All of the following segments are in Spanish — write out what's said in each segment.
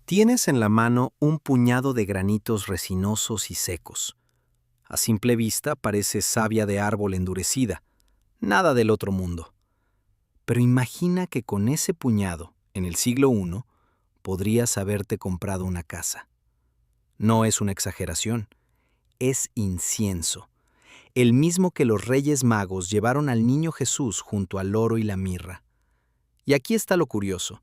Tienes en la mano un puñado de granitos resinosos y secos. A simple vista parece savia de árbol endurecida, nada del otro mundo. Pero imagina que con ese puñado, en el siglo I, podrías haberte comprado una casa. No es una exageración, es incienso, el mismo que los Reyes Magos llevaron al niño Jesús junto al oro y la mirra. Y aquí está lo curioso.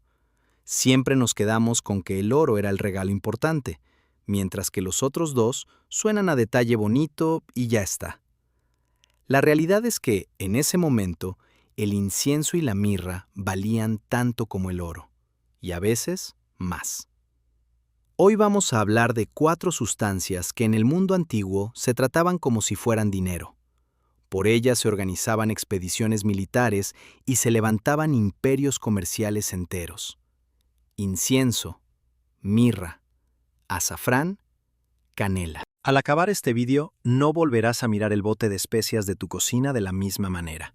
Siempre nos quedamos con que el oro era el regalo importante, mientras que los otros dos suenan a detalle bonito y ya está. La realidad es que, en ese momento, el incienso y la mirra valían tanto como el oro, y a veces más. Hoy vamos a hablar de 4 sustancias que en el mundo antiguo se trataban como si fueran dinero. Por ellas se organizaban expediciones militares y se levantaban imperios comerciales enteros. Incienso, mirra, azafrán, canela. Al acabar este vídeo, no volverás a mirar el bote de especias de tu cocina de la misma manera.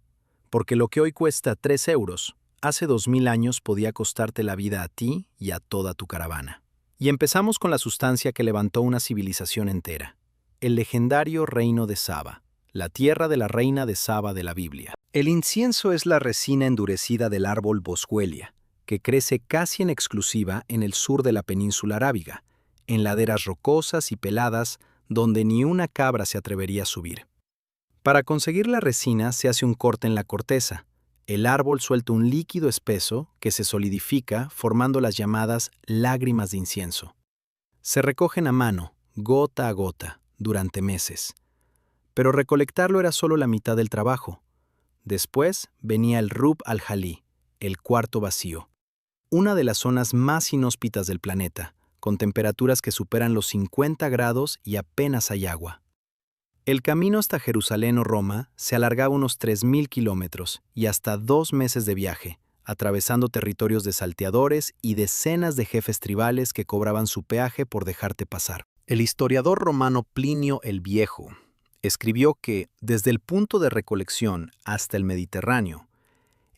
Porque lo que hoy cuesta 3 euros, hace 2000 años podía costarte la vida a ti y a toda tu caravana. Y empezamos con la sustancia que levantó una civilización entera. El legendario reino de Saba, la tierra de la reina de Saba de la Biblia. El incienso es la resina endurecida del árbol Boswellia, que crece casi en exclusiva en el sur de la península arábiga, en laderas rocosas y peladas donde ni una cabra se atrevería a subir. Para conseguir la resina se hace un corte en la corteza. El árbol suelta un líquido espeso que se solidifica formando las llamadas lágrimas de incienso. Se recogen a mano, gota a gota, durante meses. Pero recolectarlo era solo la mitad del trabajo. Después venía el Rub al-Jalí, el cuarto vacío. Una de las zonas más inhóspitas del planeta, con temperaturas que superan los 50 grados y apenas hay agua. El camino hasta Jerusalén o Roma se alargaba unos 3000 kilómetros y hasta 2 meses de viaje, atravesando territorios de salteadores y decenas de jefes tribales que cobraban su peaje por dejarte pasar. El historiador romano Plinio el Viejo escribió que, desde el punto de recolección hasta el Mediterráneo,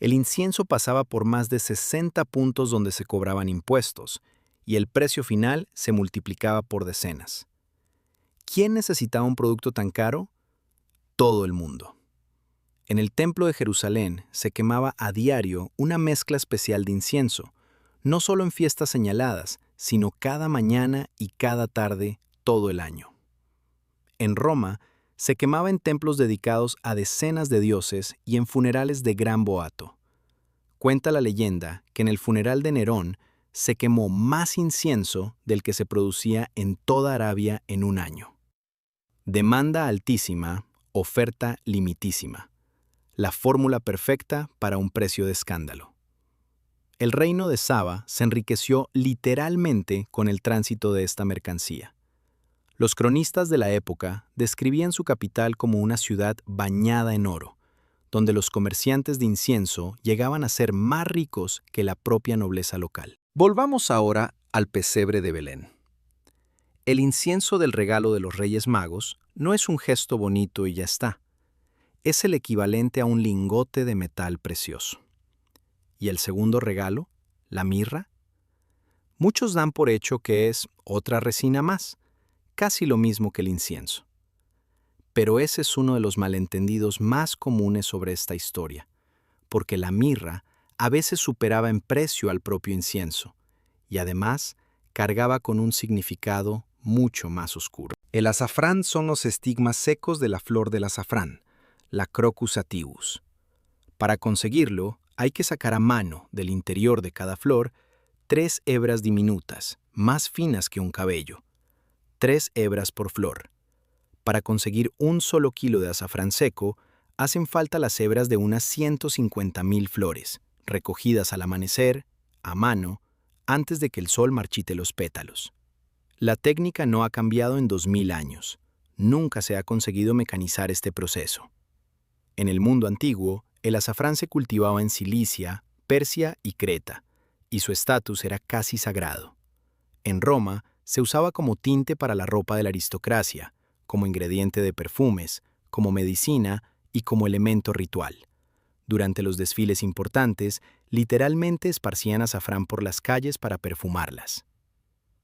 el incienso pasaba por más de 60 puntos donde se cobraban impuestos, y el precio final se multiplicaba por decenas. ¿Quién necesitaba un producto tan caro? Todo el mundo. En el Templo de Jerusalén se quemaba a diario una mezcla especial de incienso, no solo en fiestas señaladas, sino cada mañana y cada tarde todo el año. En Roma se quemaba en templos dedicados a decenas de dioses y en funerales de gran boato. Cuenta la leyenda que en el funeral de Nerón se quemó más incienso del que se producía en toda Arabia en un año. Demanda altísima, oferta limitísima. La fórmula perfecta para un precio de escándalo. El reino de Saba se enriqueció literalmente con el tránsito de esta mercancía. Los cronistas de la época describían su capital como una ciudad bañada en oro, donde los comerciantes de incienso llegaban a ser más ricos que la propia nobleza local. Volvamos ahora al pesebre de Belén. El incienso del regalo de los Reyes Magos no es un gesto bonito y ya está. Es el equivalente a un lingote de metal precioso. ¿Y el segundo regalo, la mirra? Muchos dan por hecho que es otra resina más, casi lo mismo que el incienso. Pero ese es uno de los malentendidos más comunes sobre esta historia, porque la mirra a veces superaba en precio al propio incienso, y además cargaba con un significado mucho más oscuro. El azafrán son los estigmas secos de la flor del azafrán, la Crocus sativus. Para conseguirlo, hay que sacar a mano del interior de cada flor 3 hebras diminutas, más finas que un cabello. 3 hebras por flor. Para conseguir un solo kilo de azafrán seco, hacen falta las hebras de unas 150.000 flores, recogidas al amanecer, a mano, antes de que el sol marchite los pétalos. La técnica no ha cambiado en 2000 años. Nunca se ha conseguido mecanizar este proceso. En el mundo antiguo, el azafrán se cultivaba en Cilicia, Persia y Creta, y su estatus era casi sagrado. En Roma, se usaba como tinte para la ropa de la aristocracia, como ingrediente de perfumes, como medicina y como elemento ritual. Durante los desfiles importantes, literalmente esparcían azafrán por las calles para perfumarlas.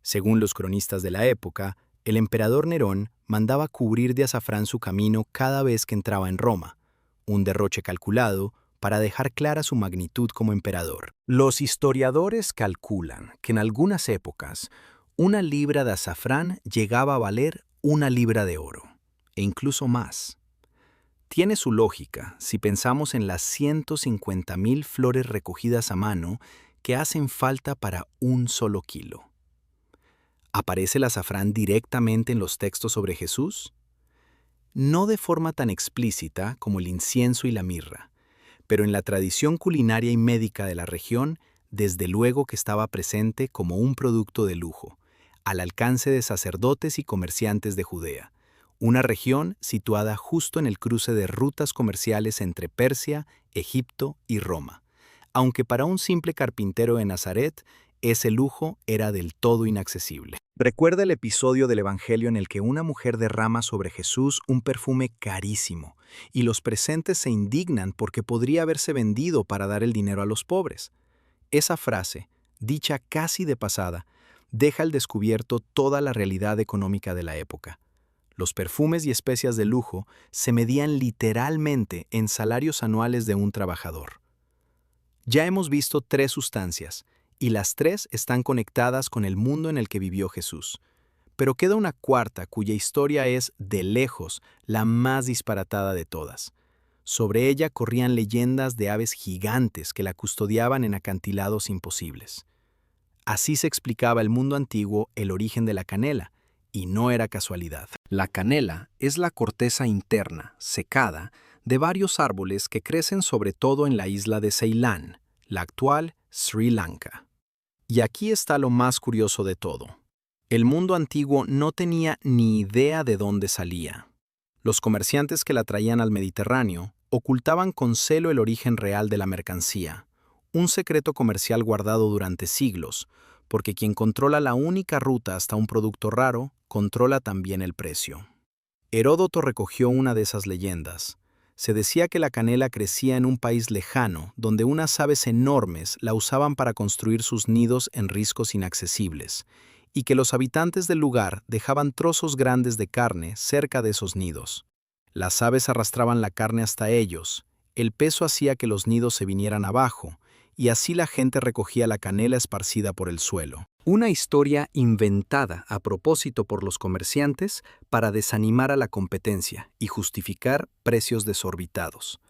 Según los cronistas de la época, el emperador Nerón mandaba cubrir de azafrán su camino cada vez que entraba en Roma, un derroche calculado para dejar clara su magnitud como emperador. Los historiadores calculan que en algunas épocas una libra de azafrán llegaba a valer una libra de oro, e incluso más. Tiene su lógica si pensamos en las 150.000 flores recogidas a mano que hacen falta para un solo kilo. ¿Aparece el azafrán directamente en los textos sobre Jesús? No de forma tan explícita como el incienso y la mirra, pero en la tradición culinaria y médica de la región, desde luego que estaba presente como un producto de lujo, al alcance de sacerdotes y comerciantes de Judea, una región situada justo en el cruce de rutas comerciales entre Persia, Egipto y Roma, aunque para un simple carpintero de Nazaret, ese lujo era del todo inaccesible. Recuerda el episodio del Evangelio en el que una mujer derrama sobre Jesús un perfume carísimo, y los presentes se indignan porque podría haberse vendido para dar el dinero a los pobres. Esa frase, dicha casi de pasada, deja al descubierto toda la realidad económica de la época. Los perfumes y especias de lujo se medían literalmente en salarios anuales de un trabajador. Ya hemos visto 3 sustancias, y las 3 están conectadas con el mundo en el que vivió Jesús. Pero queda una cuarta cuya historia es, de lejos, la más disparatada de todas. Sobre ella corrían leyendas de aves gigantes que la custodiaban en acantilados imposibles. Así se explicaba el mundo antiguo el origen de la canela, y no era casualidad. La canela es la corteza interna, secada, de varios árboles que crecen sobre todo en la isla de Ceilán, la actual Sri Lanka. Y aquí está lo más curioso de todo. El mundo antiguo no tenía ni idea de dónde salía. Los comerciantes que la traían al Mediterráneo ocultaban con celo el origen real de la mercancía, un secreto comercial guardado durante siglos, porque quien controla la única ruta hasta un producto raro, controla también el precio. Heródoto recogió una de esas leyendas. Se decía que la canela crecía en un país lejano, donde unas aves enormes la usaban para construir sus nidos en riscos inaccesibles, y que los habitantes del lugar dejaban trozos grandes de carne cerca de esos nidos. Las aves arrastraban la carne hasta ellos, el peso hacía que los nidos se vinieran abajo, y así la gente recogía la canela esparcida por el suelo. Una historia inventada a propósito por los comerciantes para desanimar a la competencia y justificar precios desorbitados.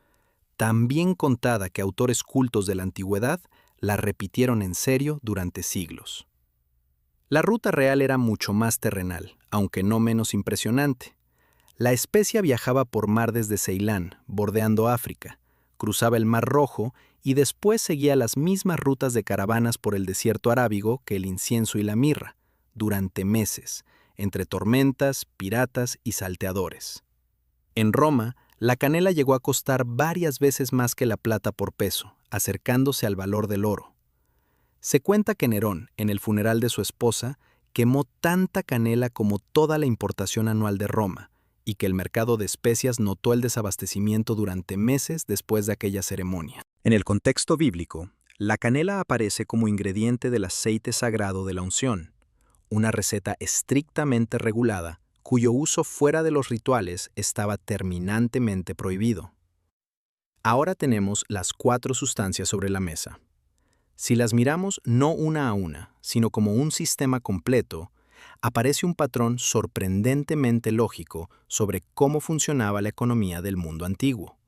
Tan bien contada que autores cultos de la antigüedad la repitieron en serio durante siglos. La ruta real era mucho más terrenal, aunque no menos impresionante. La especia viajaba por mar desde Ceilán, bordeando África, cruzaba el Mar Rojo y después seguía las mismas rutas de caravanas por el desierto arábigo que el incienso y la mirra, durante meses, entre tormentas, piratas y salteadores. En Roma, la canela llegó a costar varias veces más que la plata por peso, acercándose al valor del oro. Se cuenta que Nerón, en el funeral de su esposa, quemó tanta canela como toda la importación anual de Roma, y que el mercado de especias notó el desabastecimiento durante meses después de aquella ceremonia. En el contexto bíblico, la canela aparece como ingrediente del aceite sagrado de la unción, una receta estrictamente regulada cuyo uso fuera de los rituales estaba terminantemente prohibido. Ahora tenemos las 4 sustancias sobre la mesa. Si las miramos no una a una, sino como un sistema completo, aparece un patrón sorprendentemente lógico sobre cómo funcionaba la economía del mundo antiguo.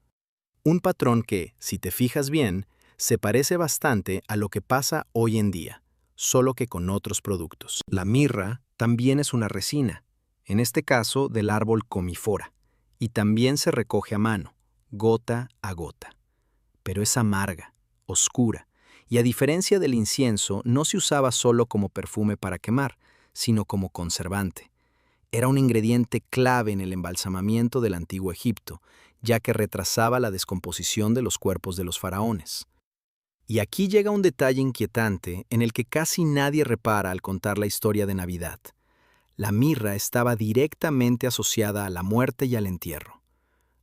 Un patrón que, si te fijas bien, se parece bastante a lo que pasa hoy en día, solo que con otros productos. La mirra también es una resina, en este caso del árbol comifora, y también se recoge a mano, gota a gota. Pero es amarga, oscura, y a diferencia del incienso, no se usaba solo como perfume para quemar, sino como conservante. Era un ingrediente clave en el embalsamamiento del antiguo Egipto, ya que retrasaba la descomposición de los cuerpos de los faraones. Y aquí llega un detalle inquietante en el que casi nadie repara al contar la historia de Navidad. La mirra estaba directamente asociada a la muerte y al entierro.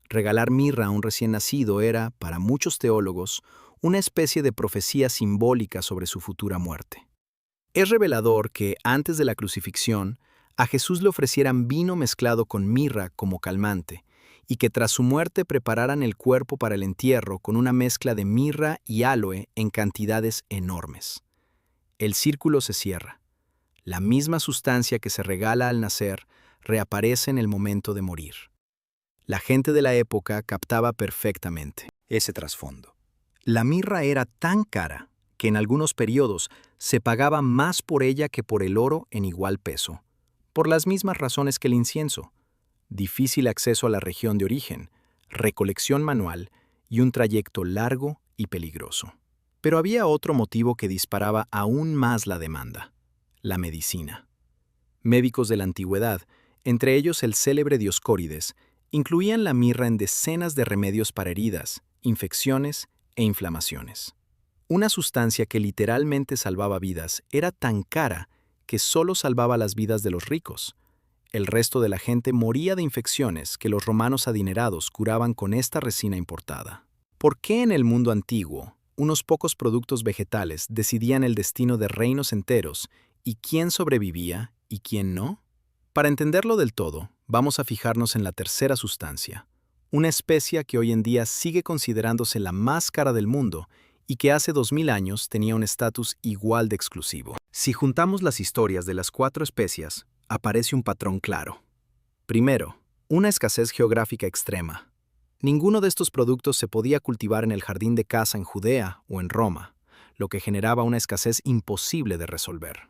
Regalar mirra a un recién nacido era, para muchos teólogos, una especie de profecía simbólica sobre su futura muerte. Es revelador que, antes de la crucifixión, a Jesús le ofrecieran vino mezclado con mirra como calmante, y que tras su muerte prepararan el cuerpo para el entierro con una mezcla de mirra y áloe en cantidades enormes. El círculo se cierra. La misma sustancia que se regala al nacer reaparece en el momento de morir. La gente de la época captaba perfectamente ese trasfondo. La mirra era tan cara que en algunos periodos se pagaba más por ella que por el oro en igual peso, por las mismas razones que el incienso: difícil acceso a la región de origen, recolección manual y un trayecto largo y peligroso. Pero había otro motivo que disparaba aún más la demanda: la medicina. Médicos de la antigüedad, entre ellos el célebre Dioscórides, incluían la mirra en decenas de remedios para heridas, infecciones e inflamaciones. Una sustancia que literalmente salvaba vidas era tan cara que solo salvaba las vidas de los ricos. El resto de la gente moría de infecciones que los romanos adinerados curaban con esta resina importada. ¿Por qué en el mundo antiguo unos pocos productos vegetales decidían el destino de reinos enteros y quién sobrevivía y quién no? Para entenderlo del todo, vamos a fijarnos en la tercera sustancia, una especia que hoy en día sigue considerándose la más cara del mundo y que hace 2000 años tenía un estatus igual de exclusivo. Si juntamos las historias de las 4 especias, aparece un patrón claro. Primero, una escasez geográfica extrema. Ninguno de estos productos se podía cultivar en el jardín de casa en Judea o en Roma, lo que generaba una escasez imposible de resolver.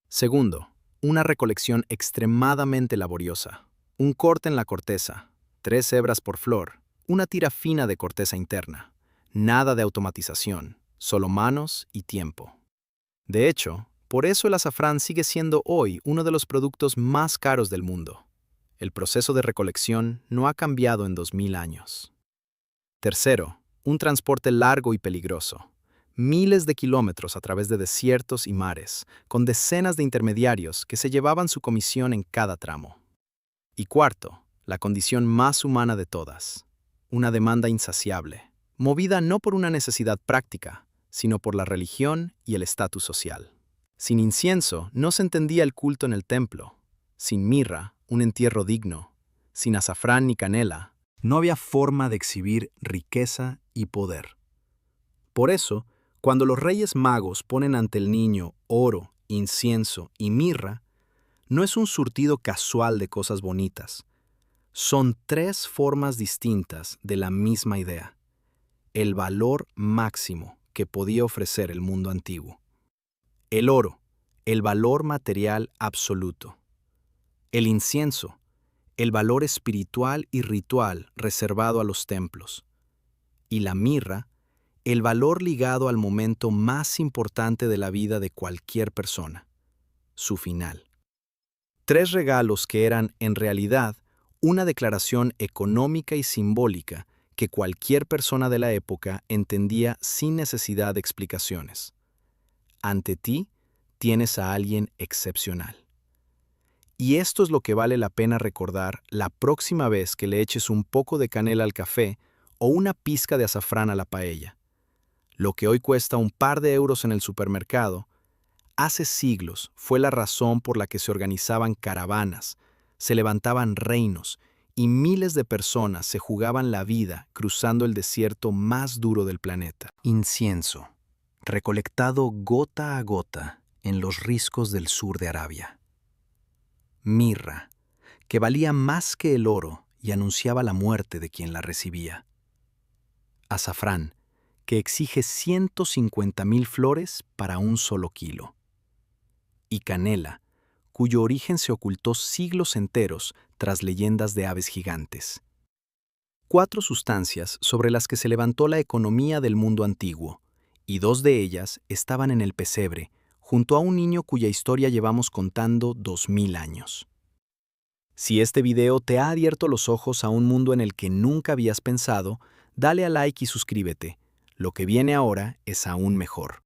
Segundo, una recolección extremadamente laboriosa. Un corte en la corteza, 3 hebras por flor, una tira fina de corteza interna. Nada de automatización, solo manos y tiempo. De hecho, por eso el azafrán sigue siendo hoy uno de los productos más caros del mundo. El proceso de recolección no ha cambiado en 2000 años. Tercero, un transporte largo y peligroso. Miles de kilómetros a través de desiertos y mares, con decenas de intermediarios que se llevaban su comisión en cada tramo. Y cuarto, la condición más humana de todas, una demanda insaciable, movida no por una necesidad práctica, sino por la religión y el estatus social. Sin incienso no se entendía el culto en el templo, sin mirra, un entierro digno, sin azafrán ni canela, no había forma de exhibir riqueza y poder. Por eso, cuando los Reyes Magos ponen ante el niño oro, incienso y mirra, no es un surtido casual de cosas bonitas. Son 3 formas distintas de la misma idea: el valor máximo que podía ofrecer el mundo antiguo. El oro, el valor material absoluto. El incienso, el valor espiritual y ritual reservado a los templos. Y la mirra, el valor ligado al momento más importante de la vida de cualquier persona, su final. 3 regalos que eran, en realidad, una declaración económica y simbólica que cualquier persona de la época entendía sin necesidad de explicaciones. Ante ti, tienes a alguien excepcional. Y esto es lo que vale la pena recordar la próxima vez que le eches un poco de canela al café o una pizca de azafrán a la paella. Lo que hoy cuesta un par de euros en el supermercado, hace siglos fue la razón por la que se organizaban caravanas, se levantaban reinos y miles de personas se jugaban la vida cruzando el desierto más duro del planeta. Incienso, recolectado gota a gota en los riscos del sur de Arabia. Mirra, que valía más que el oro y anunciaba la muerte de quien la recibía. Azafrán, que exige 150,000 flores para un solo kilo. Y canela, cuyo origen se ocultó siglos enteros tras leyendas de aves gigantes. 4 sustancias sobre las que se levantó la economía del mundo antiguo, y 2 de ellas estaban en el pesebre, junto a un niño cuya historia llevamos contando 2000 años. Si este video te ha abierto los ojos a un mundo en el que nunca habías pensado, dale a like y suscríbete. Lo que viene ahora es aún mejor.